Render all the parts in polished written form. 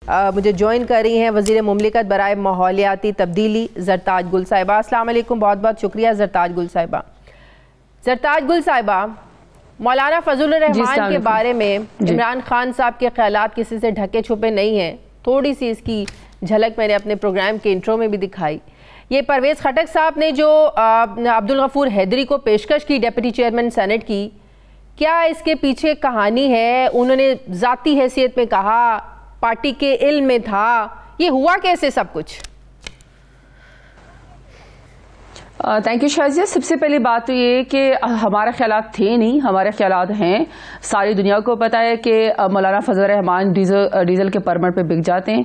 मुझे ज्वाइन कर रही हैं वज़ीर मुमलिकत बराए माहौलियाती तब्दीली ज़रताज गुल साहिबा। अस्सलाम वालेकुम, बहुत बहुत शुक्रिया ज़रताज गुल साहिबा। ज़रताज गुल साहिबा, मौलाना फजलुर रहमान के बारे में इमरान खान साहब के ख्यालात किसी से ढके छुपे नहीं हैं। थोड़ी सी इसकी झलक मैंने अपने प्रोग्राम के इंट्रो में भी दिखाई। ये परवेज़ खटक साहब ने जो अब्दुल गफूर हैदरी को पेशकश की डिप्टी चेयरमैन सेनेट की, क्या इसके पीछे कहानी है? उन्होंने ज़ाती हैसियत में कहा, पार्टी के इल्म में था, ये हुआ कैसे सब कुछ? Thank you Shazia. सबसे पहली बात तो ये कि हमारे ख्यालात थे नहीं, हमारे ख्यालात हैं। सारी दुनिया को पता है कि मौलाना फजल रहमान डीजल के परमिट पे बिक जाते हैं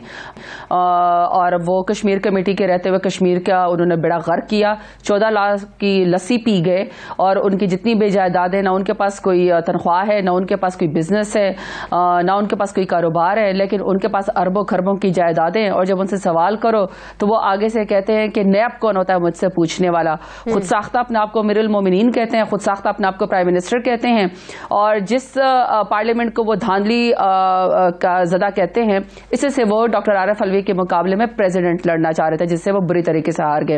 और वो कश्मीर कमेटी के रहते हुए कश्मीर का उन्होंने बेड़ा गर्क किया। 14 लाख की लस्सी पी गए और उनकी जितनी बेजायदाद है, ना उनके पास कोई तनख्वाह है, ना उनके पास कोई बिजनेस है, ना उनके पास कोई कारोबार है, लेकिन उनके पास अरबों खरबों की जायदादें। और जब उनसे सवाल करो तो वो आगे से कहते हैं कि नैब कौन होता है मुझसे पूछने वाला। खुद साख्ता अपने आप को अमीरुल मोमिनीन कहते हैं, खुद साख्ता अपने आप को प्राइम मिनिस्टर कहते हैं। और जिस पार्लियामेंट को वो धांधली का जदा कहते हैं, इसी से वो डॉक्टर आरिफ अलवी के मुकाबले में प्रेसिडेंट लड़ना चाह रहे थे, जिससे वो बुरी तरीके से हार गए।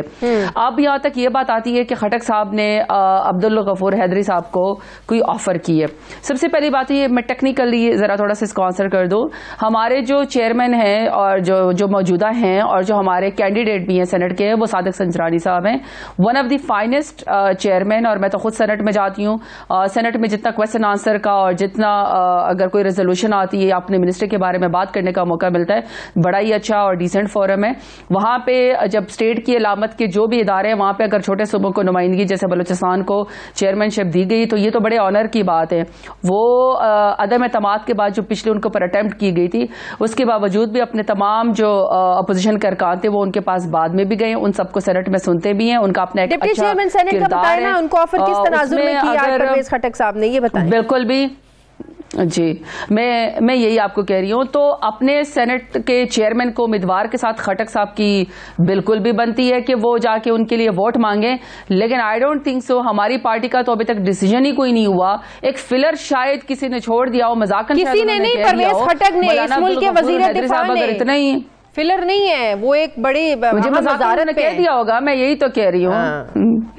अब यहाँ तक ये बात आती है कि खटक साहब ने अब्दुल गफूर हैदरी साहब को कोई ऑफर की है। सबसे पहली बात ये, मैं टेक्निकली जरा थोड़ा सा इसको आंसर कर दूं। हमारे जो चेयरमैन हैं और जो मौजूदा हैं और जो हमारे कैंडिडेट भी हैं सेनेट के, वो सादिक संजरानी साहब हैं, one of the finest chairman. और मैं तो खुद सेनेट में जाती हूँ। सेनेट में जितना क्वेश्चन आंसर का और जितना अगर कोई रेजोल्यूशन आती है, अपने मिनिस्टर के बारे में बात करने का मौका मिलता है, बड़ा ही अच्छा और डिसेंट फोरम है। वहां पे जब स्टेट की अलामत के जो भी इदारे हैं, वहां पे अगर छोटे सूबों को नुमाइंदगी, जैसे बलूचिस्तान को चेयरमैनशिप दी गई, तो ये तो बड़े ऑनर की बात है। वो अदम एतमाद के बाद जो पिछले उनको पर अटेम्प्ट की गई थी, उसके बावजूद भी अपने तमाम जो अपोजिशन कारकुन थे, वो उनके पास बाद में भी गए, उन सबको सेनेट में सुनते भी हैं। उनका अपना डिप्टी चेयरमैन सेनेट का बताया ना, उनको ऑफर किस तनाजुर में किया परवेज़ खटक साहब ने, ये बताएं। बिल्कुल भी जी, मैं यही आपको कह रही हूं। तो अपने सेनेट के चेयरमैन को उम्मीदवार के साथ खटक साहब की बिल्कुल भी बनती है कि वो जाके उनके लिए वोट मांगे, लेकिन आई डोंट थिंक सो। हमारी पार्टी का तो अभी तक डिसीजन ही कोई नहीं हुआ। एक फिलर शायद किसी ने छोड़ दिया हो, मजाकन किसी ने नहीं, परवेज़ खटक ने, इस मुल्क के वजीर दिफा ने। इतना ही फिलर नहीं है वो, एक बड़ी मुझे मजाक ने कह दिया होगा, मैं यही तो कह रही हूँ।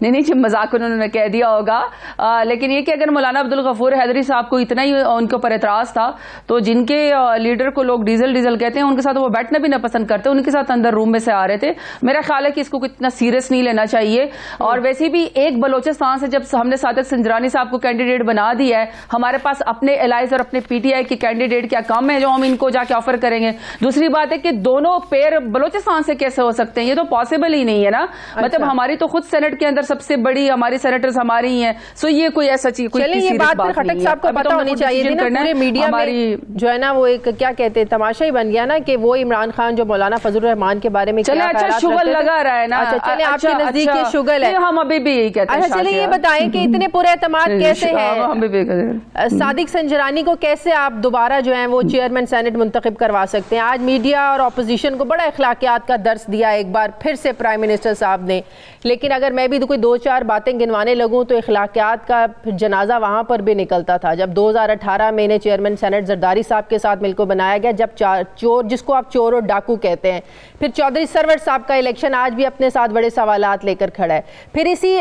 नहीं, मजाक उन्होंने कह दिया होगा। लेकिन ये कि अगर मौलाना अब्दुल गफूर हैदरी साहब को इतना ही उनके ऊपर एतराज था, तो जिनके लीडर को लोग डीजल कहते हैं, उनके साथ वो बैठना भी ना पसंद करते, उनके साथ अंदर रूम में से आ रहे थे। मेरा ख्याल है कि इसको इतना सीरियस नहीं लेना चाहिए। और वैसे भी एक बलोचिस्तान से जब हमने सादिक संजरानी साहब को कैंडिडेट बना दिया है, हमारे पास अपने एलाइज और अपने पीटीआई के कैंडिडेट क्या कम है जो हम इनको जाके ऑफर करेंगे? दूसरी बात है कि दोनों पेयर बलोचिस्तान से कैसे हो सकते हैं? ये तो पॉसिबल ही नहीं है ना। मतलब हमारी तो खुद सेनेट के अंदर सबसे बड़ी हमारी सेनेटर्स हमारी ही हैं। सो ये कोई ऐसा चीज, कोई ये बात खटक साहब को पता होनी चाहिए थी ना। पूरे मीडिया में जो है ना, वो एक क्या कहते हैं, तमाशा ही बन गया ना कि वो इमरान खान जो मौलाना फजलुर रहमान के बारे में चले अच्छा शुगल लगा रहा है ना। अच्छा चले, आपके नजदीक ये शुगल है, हम अभी भी यही कहते हैं। अच्छा चले, ये बताएं कि इतने पूरे एतमाद कैसे है सादिक संजरानी को, कैसे आप दोबारा जो है वो चेयरमैन सेनेट मुंतखब करवा सकते हैं? आज मीडिया और अपोजिशन को बड़ा अखलाकियात का दर्स दिया एक बार फिर से प्राइम मिनिस्टर साहब ने। लेकिन अगर मैं भी कोई दो चार बातें गिनवाने लगूं तो अखलाकियात का जनाजा वहां पर भी निकलता था। जब 2018 में इन्हें चेयरमैन सेनेट जरदारी साहब के साथ मिलकर बनाया गया, जब चोर, जिसको आप चोर और डाकू कहते हैं, फिर चौधरी सरवर साहब का इलेक्शन आज भी अपने साथ बड़े सवालात लेकर खड़ा है। फिर इसी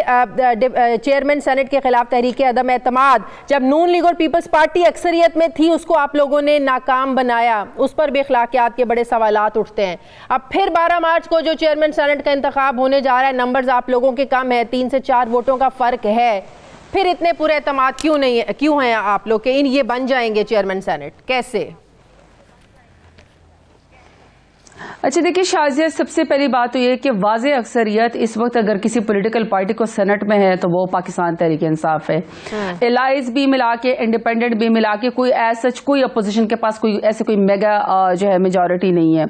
चेयरमैन सेनेट के खिलाफ तहरीक अदम एतमाद, जब नून लीग और पीपल्स पार्टी अक्सरियत में थी, उसको आप लोगों ने नाकाम बनाया, उस पर भी अखलाकियात के बड़े सवालात उठते हैं। अब फिर 12 मार्च को जो चेयरमैन सेनेट का इंतखाब होने जा रहा है, नंबर्स आप लोगों के कम है, 3 से 4 वोटों का फर्क है, फिर इतने पूरे एतमाद क्यों हैं आप लोग के ये बन जाएंगे चेयरमैन सेनेट? कैसे? अच्छा देखिए शाजिया, सबसे पहली बात तो ये कि वाज़ेह अक्सरियत इस वक्त अगर किसी पॉलिटिकल पार्टी को सेनेट में है तो वो पाकिस्तान तहरीक इंसाफ है। एलाइज भी मिला के, इंडिपेंडेंट भी मिला के, कोई ऐसा कोई अपोजिशन के पास कोई ऐसे कोई मेगा जो है मेजॉरिटी नहीं है।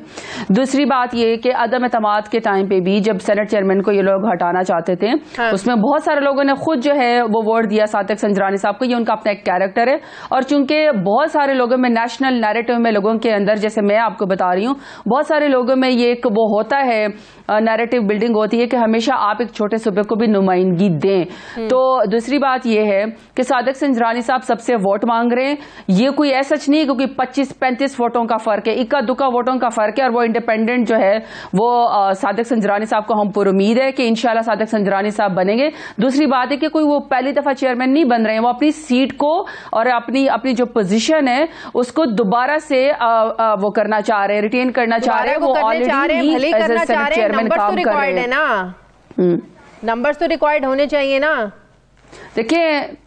दूसरी बात ये कि अदम एतमाद के टाइम पे भी जब सेनेट चेयरमैन को ये लोग हटाना चाहते थे, उसमें बहुत सारे लोगों ने खुद जो है वो वोट दिया सादिक संजरानी साहब को। ये उनका अपना एक कैरेक्टर है। और चूंकि बहुत सारे लोगों में नेशनल नैरेटिव में लोगों के अंदर, जैसे मैं आपको बता रही हूँ, बहुत सारे लोग लोगों में ये एक वो होता है, नैरेटिव बिल्डिंग होती है कि हमेशा आप एक छोटे सूबे को भी नुमाइंदगी दें। तो दूसरी बात ये है कि सादिक संजरानी साहब सबसे वोट मांग रहे हैं। ये कोई ऐसा सच नहीं क्योंकि 25-35 वोटों का फर्क है, इक्का दुक्का वोटों का फर्क है, और वो इंडिपेंडेंट जो है वो सादिक संजरानी साहब को हम पूरी उम्मीद है कि इंशाल्लाह सादिक संजरानी साहब बनेंगे। दूसरी बात है कि कोई वो पहली दफा चेयरमैन नहीं बन रहे हैं, वो अपनी सीट को और अपनी जो पोजीशन है उसको दोबारा से वो करना चाह रहे हैं, रिटेन करना चाह रहे हैं। वो ऑलरेडी चेयरमैन काम कर रहे हैं ना, नंबर्स तो रिकॉर्ड होने चाहिए ना। देखिए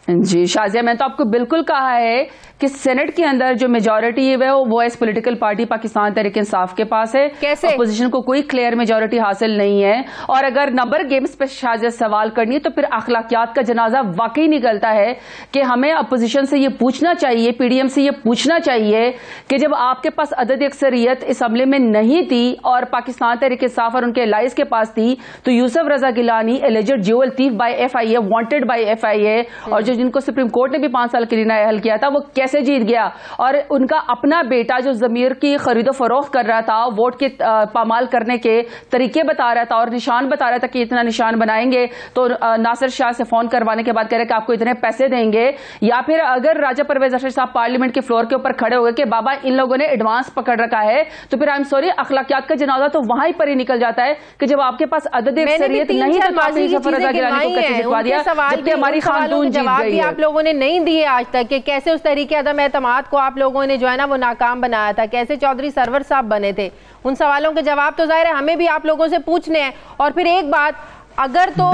जी शाजिया, मैं तो आपको बिल्कुल कहा है कि सेनेट के अंदर जो मेजॉरिटी है वो इस पॉलिटिकल पार्टी पाकिस्तान तहरीक इंसाफ के पास है। कैसे अपोजिशन को कोई क्लियर मेजॉरिटी हासिल नहीं है। और अगर नंबर गेम्स पे शाजिया सवाल करनी है तो फिर अखलाकियात का जनाजा वाकई निकलता है कि हमें अपोजिशन से ये पूछना चाहिए, पीडीएम से ये पूछना चाहिए कि जब आपके पास अददी अक्सरियत इस हमले में नहीं थी और पाकिस्तान तहरीक इंसाफ और उनके एलाइज के पास थी, तो Yusuf Raza Gilani alleged jewel thief by FIA, wanted by FIA, और जो जिनको सुप्रीम कोर्ट ने भी 5 साल के लिए नाअहल किया था, वो कैसे जीत गया। और उनका अपना बेटा जो जमीर की खरीदो फरोख्त कर रहा था, वोट के पामाल करने के तरीके बता रहा था और निशान बता रहा था कि इतना निशान बनाएंगे, तो नासिर शाह से फोन करवाने के बाद कह रहे कि आपको इतने पैसे देंगे। या फिर अगर राजा परवेज अशरफ साहब पार्लियामेंट के फ्लोर के ऊपर खड़े हो गए कि बाबा इन लोगों ने एडवांस पकड़ रखा है, तो फिर आई एम सॉरी, अखलाकियात का जनाजा तो वहां पर ही निकल जाता है कि जब आपके पास अदद अक्सरियत नहीं तो आपने यूसुफ रजा गिलानी को कैसे जितवा दिया, जबकि हमारी खातून जीत गई है। आप लोगों ने नहीं दिए आज तक कि कैसे उस तरीके अदम एतमाद को आप लोगों ने जो है ना वो नाकाम बनाया था, कैसे चौधरी सरवर साहब बने थे। उन सवालों के जवाब तो जाहिर है हमें भी आप लोगों से पूछने हैं। और फिर एक बात, अगर तो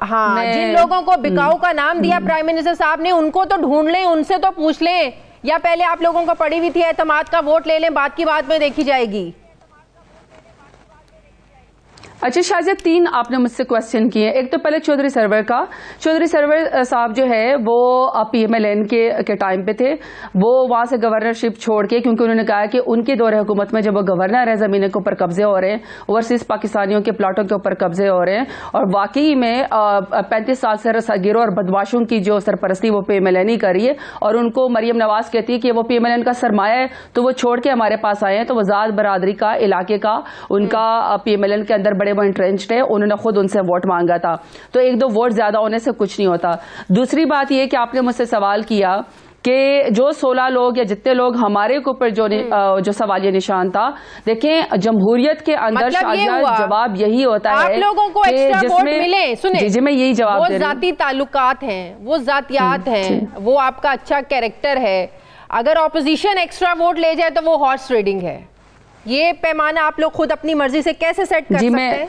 हाँ, जिन लोगों को बिकाऊ का नाम दिया प्राइम मिनिस्टर साहब ने, उनको तो ढूंढ लें, उनसे तो पूछ लें, या पहले आप लोगों को पड़ी हुई थी एतमाद का वोट ले लें, बात की बात में देखी जाएगी। अच्छा शाजिया, 3 आपने मुझसे क्वेश्चन किए। एक तो पहले चौधरी सरवर का। चौधरी सरवर साहब जो है वो PMLN के टाइम पे थे, वो वहां से गवर्नरशिप छोड़ के, क्योंकि उन्होंने कहा कि उनके दौरे हुकूमत में जब वो गवर्नर है जमीन के ऊपर कब्जे हो रहे हैं, ओवरसीज पाकिस्तानियों के प्लाटों के ऊपर कब्जे हो रहे हैं, और वाकई में 35 साल से सगीरों और बदमाशों की जो सरपरस्ती वो PMLN ही कर रही है, और उनको मरियम नवाज कहती है कि वो PMLN का सरमाया है, तो वो छोड़ के हमारे पास आए हैं। तो वजाद बरादरी का इलाके का उनका PMLN के अंदर वो इंट्रेंच्ड है, उन्होंने खुद उनसे वोट मांगा था। तो 1-2 वोट ज्यादा होने से कुछ नहीं होता। दूसरी बात यह कि आपने मुझसे सवाल किया कि जो 16 लोग या जितने लोग हमारे ऊपर जो सवालिया निशान था, देखें जमहूरियत के अंदर जवाब यही होता है, आप लोगों को एक्स्ट्रा वोट मिले। सुने जी, मैं यही जवाब वो जाती ताल्लुकात हैं, वो जातियात हैं, वो आपका अच्छा कैरेक्टर है। अगर ऑपोजिशन एक्स्ट्रा वोट ले जाए तो वो हॉर्स ट्रेडिंग है। ये पैमाना आप लोग खुद अपनी मर्जी से कैसे सेट कर सकते हैं?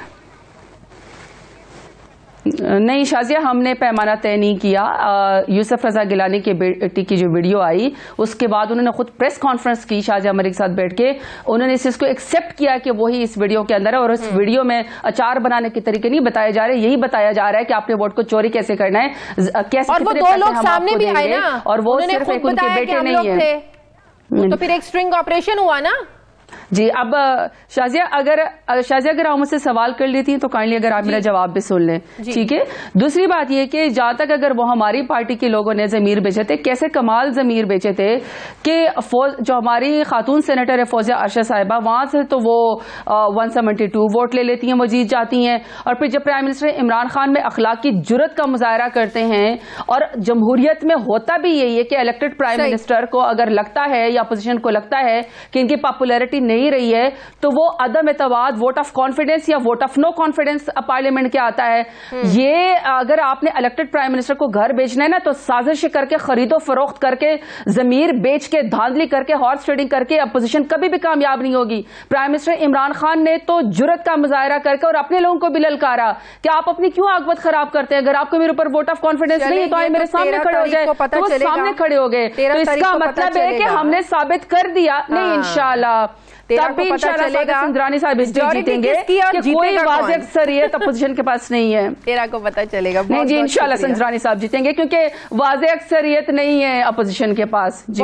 नहीं शाजिया, हमने पैमाना तय नहीं किया। यूसुफ रजा गिलानी के बेटी की जो वीडियो आई, उसके बाद उन्होंने खुद प्रेस कॉन्फ्रेंस की शाजिया मलिक के साथ बैठ के, उन्होंने इस चीज को एक्सेप्ट किया कि वही इस वीडियो के अंदर है, और इस वीडियो में अचार बनाने के तरीके नहीं बताए जा रहे, यही बताया जा रहा है कि आपने वोट को चोरी कैसे करना है, कैसे, और वो 2 लोग सामने भी आए ना, और वो सिर्फ एक उनके बेटे नहीं है, तो फिर एक स्ट्रिंग ऑपरेशन हुआ ना जी। अब शाजिया, अगर आप मुझसे सवाल कर लेती हैं तो काइंडली अगर आप मेरा जवाब भी सुन लें, ठीक है। दूसरी बात यह कि जहां तक अगर वो हमारी पार्टी के लोगों ने जमीर बेचे थे, कैसे कमाल जमीर बेचे थे कि जो हमारी खातून सेनेटर है फौजिया अरशद साहिबा, वहां से तो वो 172 वोट ले लेती हैं, वो जीत जाती हैं। और फिर जब प्राइम मिनिस्टर इमरान खान में अखलाक की जुर्रत का मुजाहरा करते हैं, और जमहूरियत में होता भी यही है कि इलेक्टेड प्राइम मिनिस्टर को अगर लगता है या अपोजिशन को लगता है कि इनकी पॉपुलैरिटी नहीं रही है, तो वो अदम एतवाद, वोट ऑफ कॉन्फिडेंस या vote of no confidence parliament के आता है। ये अगर आपने इलेक्टेड प्राइम मिनिस्टर को घर बेचना है ना, तो साजिश करके, खरीदो फरोख्त करके, जमीर बेच के, धांधली करके, हॉर्स ट्रेडिंग करके अपोजिशन कभी भी कामयाब नहीं होगी। प्राइम मिनिस्टर इमरान खान ने तो जुर्रत का मुजाहरा करके और अपने लोगों को भी ललकारा कि आप अपनी क्यों आकबत खराब करते हैं, अगर आपको मेरे ऊपर वोट ऑफ कॉन्फिडेंस नहीं है तो आए मेरे सामने खड़े हो जाए, तो वो सामने खड़े हो गए। तो इसका मतलब है कि हमने साबित कर दिया, नहीं इंशाल्लाह तब इंशाल्लाह संजरानी साहब जीतेंगे कि कोई वाज़ेह अक्सरियत अपोजिशन के पास नहीं है। तेरा को पता चलेगा। नहीं जी, इंशाल्लाह संजरानी साहब जीतेंगे क्योंकि वाज़ेह अक्सरियत नहीं है अपोजिशन के पास जी।